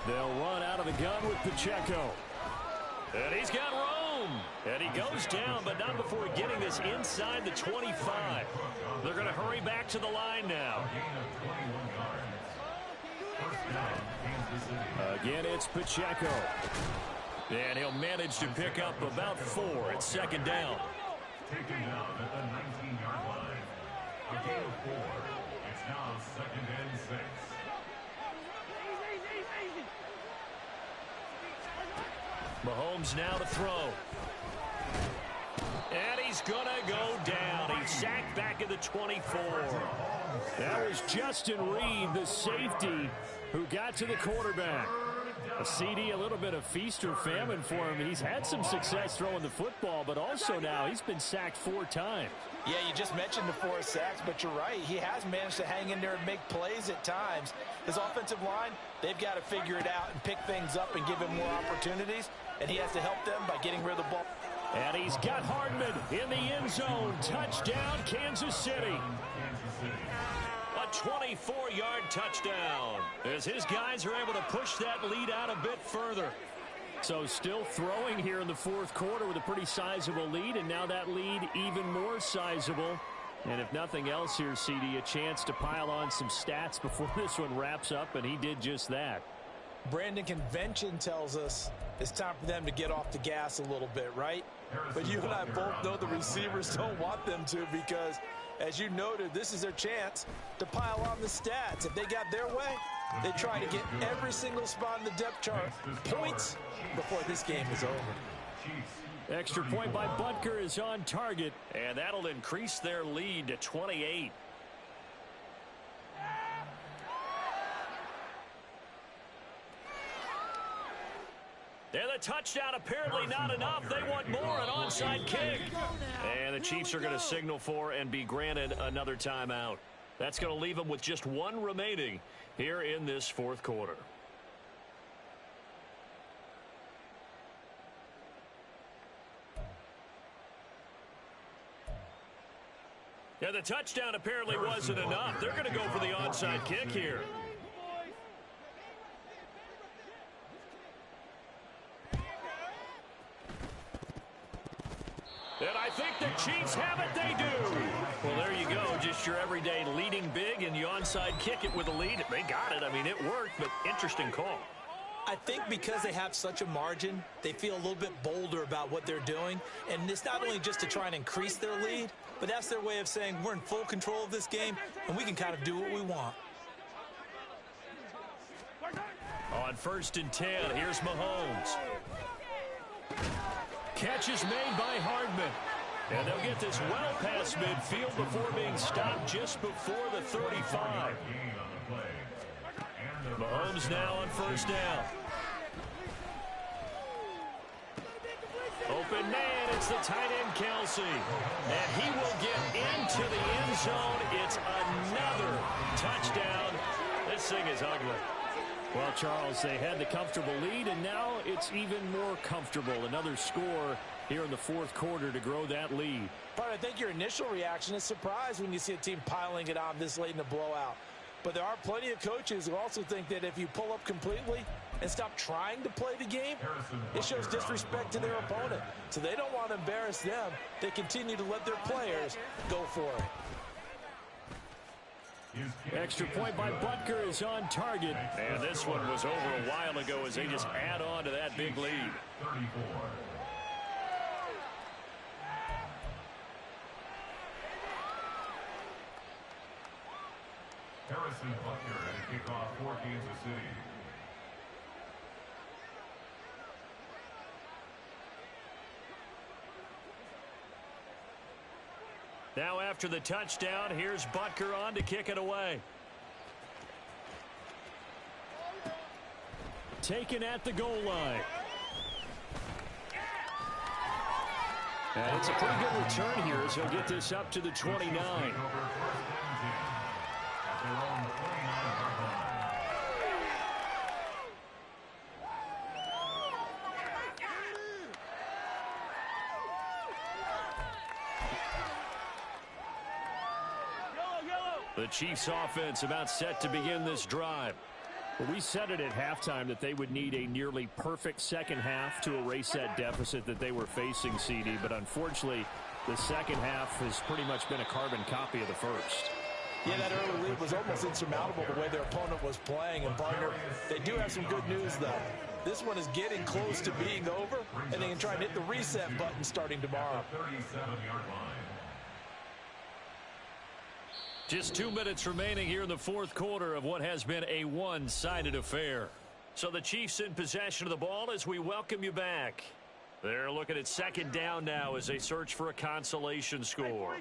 They'll run out of the gun with Pacheco. And he's got room. And he goes down, but not before getting this inside the 25. They're going to hurry back to the line now. Again, it's Pacheco. And he'll manage to pick up about 4 at second down. Taken down at the 19-yard line. A gain of 4. It's now 2nd and 6. Mahomes now to throw. And he's going to go down. He's sacked back at the 24. That was Justin Reed, the safety, who got to the quarterback. A CD, a little bit of feast or famine for him. He's had some success throwing the football, but also now he's been sacked 4 times. Yeah, you just mentioned the 4 sacks, but you're right. He has managed to hang in there and make plays at times. His offensive line, they've got to figure it out and pick things up and give him more opportunities, and he has to help them by getting rid of the ball. And he's got Hardman in the end zone. Touchdown, Kansas City. A 24-yard touchdown as his guys are able to push that lead out a bit further. So still throwing here in the fourth quarter with a pretty sizable lead, and now that lead even more sizable. And if nothing else here, CD, a chance to pile on some stats before this one wraps up, and he did just that. Brandon, convention tells us it's time for them to get off the gas a little bit, right? But you and I both know the receivers don't want them to, because, as you noted, this is their chance to pile on the stats. If they got their way, they try to get every single spot in the depth chart points before this game is over. Extra point by Butker is on target, and that'll increase their lead to 28. And the touchdown apparently not enough. They want more, an onside kick. And the Chiefs are going to signal for and be granted another timeout. That's going to leave them with just one remaining here in this fourth quarter. Yeah, the touchdown apparently wasn't enough. They're going to go for the onside kick here. And I think the Chiefs have it. They do. Well, there you go. Just your everyday leading big, and you onside kick it with a lead. They got it. I mean, it worked, but interesting call. I think because they have such a margin, they feel a little bit bolder about what they're doing. And it's not only just to try and increase their lead, but that's their way of saying we're in full control of this game, and we can kind of do what we want. On 1st and 10, here's Mahomes. Catch is made by Hardman. And they'll get this well past midfield before being stopped just before the 35. Mahomes now on 1st down. Open man, it's the tight end, Kelsey. And he will get into the end zone. It's another touchdown. This thing is ugly. Well, Charles, they had the comfortable lead, and now it's even more comfortable. Another score here in the fourth quarter to grow that lead. But I think your initial reaction is surprise when you see a team piling it on this late in the blowout. But there are plenty of coaches who also think that if you pull up completely and stop trying to play the game, it shows disrespect to their opponent. So they don't want to embarrass them. They continue to let their players go for it. Extra point by Butker is on target. And this one was over a while ago as they just add on to that big lead. 34. Harrison Butker at a kickoff for Kansas City. Now after the touchdown, here's Butker on to kick it away. Taken at the goal line. And it's a pretty good return here as he'll get this up to the 29. The Chiefs offense about set to begin this drive. Well, we said it at halftime that they would need a nearly perfect second half to erase that deficit that they were facing, CD. But unfortunately, the second half has pretty much been a carbon copy of the first. Yeah, that early lead was almost insurmountable the way their opponent was playing. And, partner, they do have some good news, though. This one is getting close to being over, and they can try and hit the reset button starting tomorrow. 37-yard line. Just 2 minutes remaining here in the fourth quarter of what has been a one-sided affair. So the Chiefs in possession of the ball as we welcome you back. They're looking at 2nd down now as they search for a consolation score.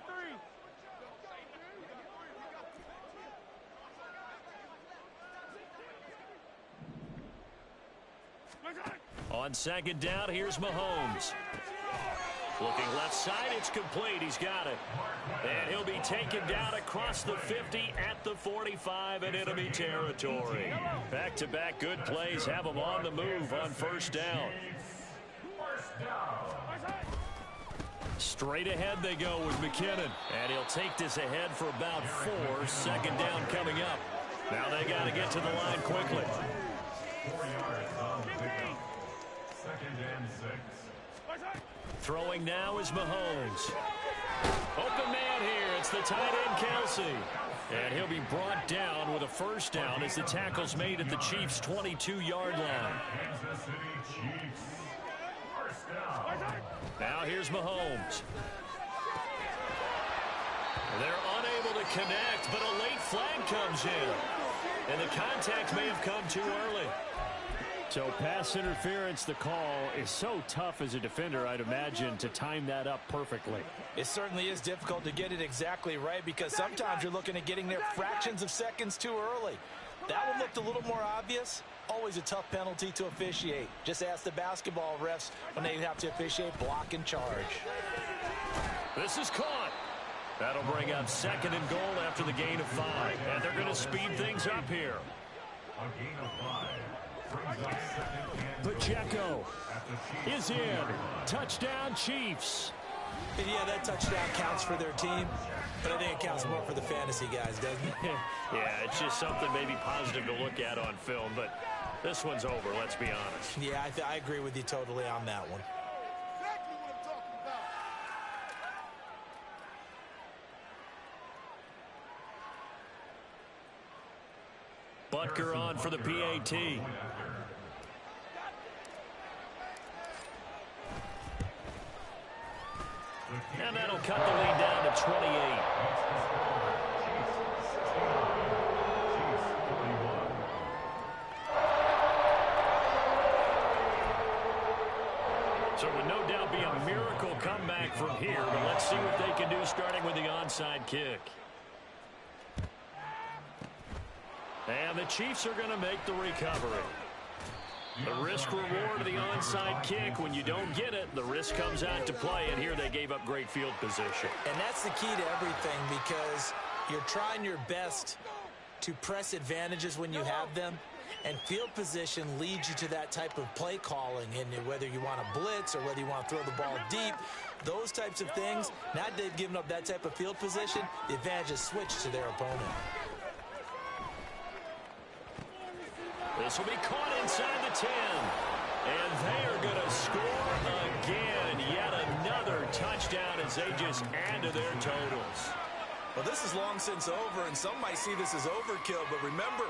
On 2nd down, here's Mahomes. Looking left side, it's complete. He's got it. And he'll be taken down across the 50 at the 45 in enemy territory. Back-to-back good plays have him on the move on 1st down. Straight ahead they go with McKinnon. And he'll take this ahead for about 4. 2nd down coming up. Now they got to get to the line quickly. 4 yards on the pickup. 2nd and 6. Throwing now is Mahomes. Open man here. It's the tight end, Kelsey. And he'll be brought down with a 1st down as the tackle's made at the Chiefs' 22-yard line. Kansas City Chiefs. 1st down. Now here's Mahomes. They're unable to connect, but a late flag comes in. And the contact may have come too early. So pass interference, the call is so tough as a defender, I'd imagine, to time that up perfectly. It certainly is difficult to get it exactly right because sometimes you're looking at getting there fractions of seconds too early. That one looked a little more obvious. always a tough penalty to officiate. Just ask the basketball refs when they have to officiate block and charge. This is caught. That'll bring up 2nd and goal after the gain of 5. And they're going to speed things up here. A gain of 5 brings up 2nd and goal. Pacheco is in. Touchdown, Chiefs. And yeah, that touchdown counts for their team, but I think it counts more for the fantasy guys, doesn't it? Yeah, it's just something maybe positive to look at on film, but this one's over, let's be honest. Yeah, I agree with you totally on that one. Exactly what I'm talking about. Butker on for the PAT. And that'll cut the lead down to 28. So it would no doubt be a miracle comeback from here, but let's see what they can do starting with the onside kick. And the Chiefs are going to make the recovery. The risk-reward of the onside kick, when you don't get it, the risk comes out to play, and here they gave up great field position. And that's the key to everything, because you're trying your best to press advantages when you have them, and field position leads you to that type of play calling, and whether you want to blitz or whether you want to throw the ball deep, those types of things, now that they've given up that type of field position, the advantage is switched to their opponent. This will be caught inside the 10. And they are going to score again. Yet another touchdown as they just add to their totals. Well, this is long since over, and some might see this as overkill. But remember,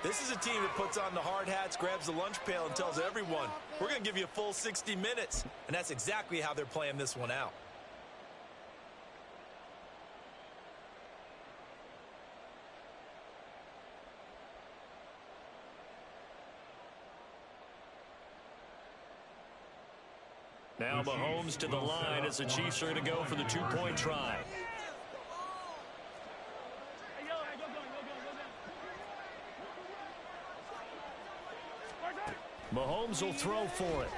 this is a team that puts on the hard hats, grabs the lunch pail, and tells everyone, we're going to give you a full 60 minutes. And that's exactly how they're playing this one out. Now Mahomes to the line as the Chiefs are going to go for the two-point try. Mahomes will throw for it.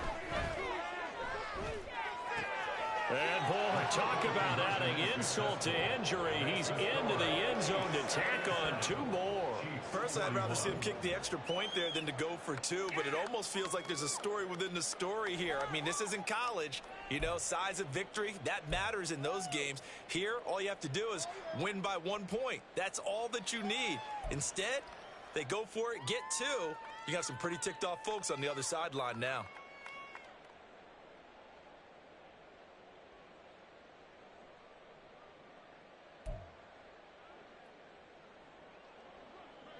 And boy, talk about adding insult to injury. He's into the end zone to tack on 2 more. Personally, I'd rather see him kick the extra point there than to go for 2, but it almost feels like there's a story within the story here. I mean, this isn't college. You know, size of victory, that matters in those games. Here, all you have to do is win by 1 point. That's all that you need. Instead, they go for it, get 2. You got some pretty ticked off folks on the other sideline now.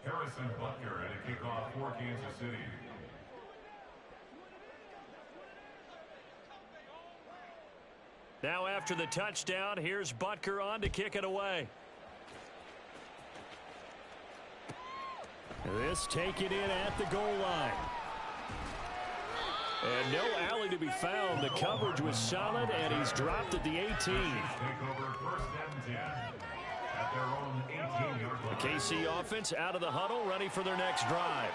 Harrison Butker at a kickoff for Kansas City. Now after the touchdown, here's Butker on to kick it away. This taken in at the goal line. And no alley to be found. The coverage was solid, and he's dropped at the 18. Take over 1st and 10 at their own 18-yard line. The KC offense out of the huddle, ready for their next drive.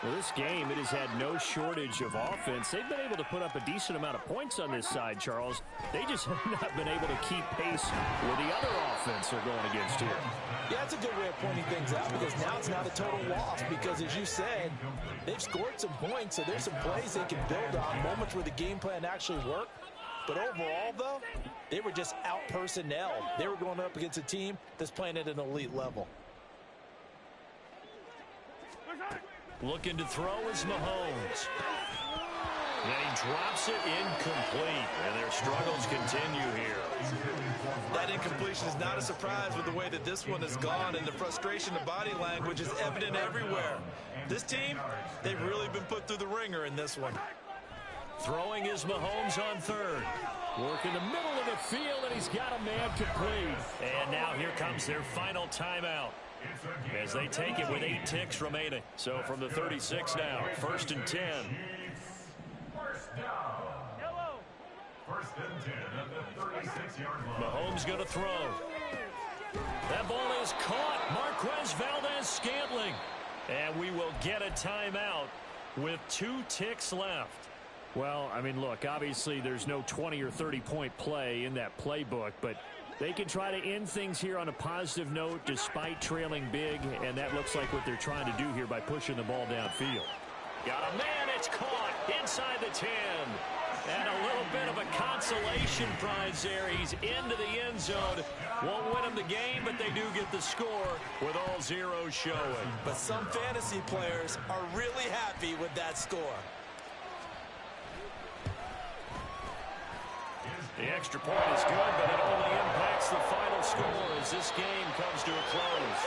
Well, this game, it has had no shortage of offense. They've been able to put up a decent amount of points on this side, Charles. They just have not been able to keep pace with the other offense they're going against here. Yeah, that's a good way of pointing things out, because now it's not a total loss, because as you said, they've scored some points, so there's some plays they can build on, moments where the game plan actually worked. But overall, though, they were just out-personnel. They were going up against a team that's playing at an elite level. Looking to throw is Mahomes. And he drops it incomplete. And their struggles continue here. That incompletion is not a surprise with the way that this one has gone, and the frustration of body language is evident everywhere. This team, they've really been put through the ringer in this one. Throwing is Mahomes on 3rd. Work in the middle of the field, and he's got a man complete. And now here comes their final timeout as they take it with 8 ticks remaining. So from the 36 now, 1st and 10. First down. 1st and 10 at the 36-yard line. Mahomes going to throw. That ball is caught. Marquez Valdez-Scantling. And we will get a timeout with 2 ticks left. Well, I mean, look, obviously there's no 20 or 30-point play in that playbook, but they can try to end things here on a positive note despite trailing big, and that looks like what they're trying to do here by pushing the ball downfield. Got a man, it's caught inside the 10. And a little bit of a consolation prize there. He's into the end zone. Won't win them the game, but they do get the score with all zeros showing. But some fantasy players are really happy with that score. The extra point is good, but it only impacts the final score as this game comes to a close.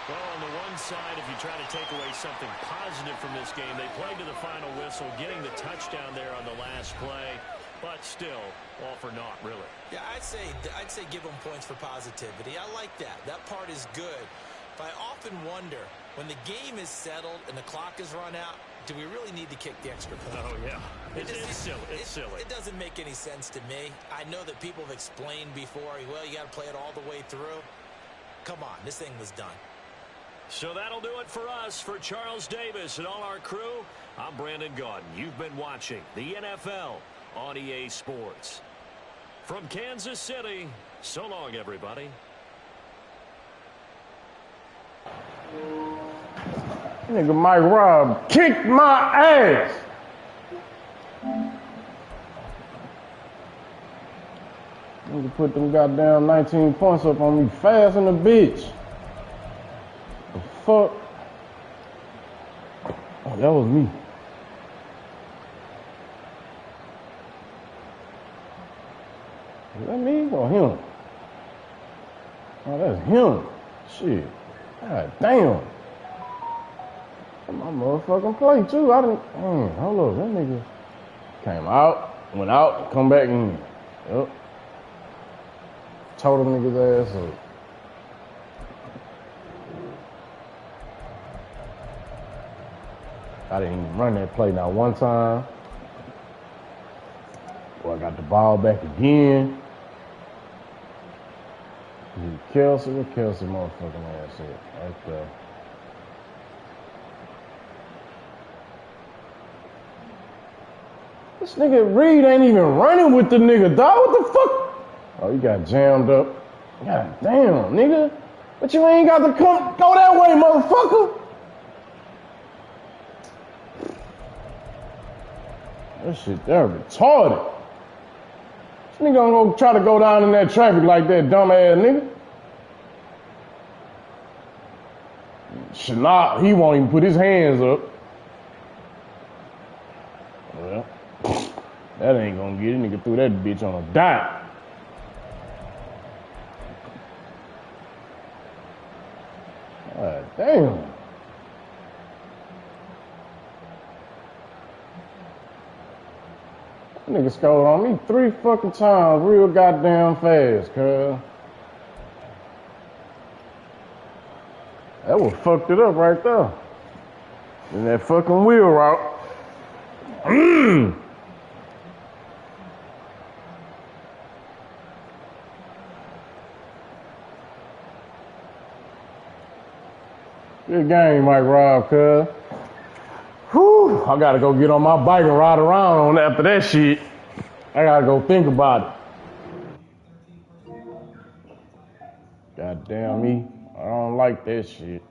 Well, on the one side, if you try to take away something positive from this game, they played to the final whistle, getting the touchdown there on the last play, but still, all for naught, really. Yeah, I'd say give them points for positivity. I like that. That part is good. But I often wonder, when the game is settled and the clock is run out, do we really need to kick the extra point? Oh, yeah. It's silly. It's silly. It doesn't make any sense to me. I know that people have explained before, well, you got to play it all the way through. Come on, this thing was done. So that'll do it for us. For Charles Davis and all our crew, I'm Brandon Gaudin. You've been watching the NFL on EA Sports. From Kansas City, so long, everybody. Nigga MikeRob kicked my ass. Nigga put them goddamn 19 points up on me fast in the bitch. The fuck? Oh, that was me. Is that me or him? Oh, that's him. Shit. God damn. That's my motherfucking play, too. I didn't. Hold up. That nigga came out, went out, come back in. Yep. Told them niggas ass up. I didn't even run that play not one time. Well, I got the ball back again. Kelsey, where Kelsey motherfucking ass at? Right there. This nigga Reed ain't even running with the nigga, dog. What the fuck? Oh, you got jammed up. God damn, nigga. But you ain't got to go that way, motherfucker. That shit there retarded. This nigga gonna go try to go down in that traffic like that dumb ass nigga. Nah, he won't even put his hands up. Well, that ain't gonna get it. Nigga threw that bitch on a dime. God damn. That nigga scored on me 3 fucking times real goddamn fast, cuz. That one fucked it up right there. In that fucking wheel route. Good game, MikeRob, cuz. Whew, I gotta go get on my bike and ride around after that shit. I gotta go think about it. God damn me. I don't like that shit.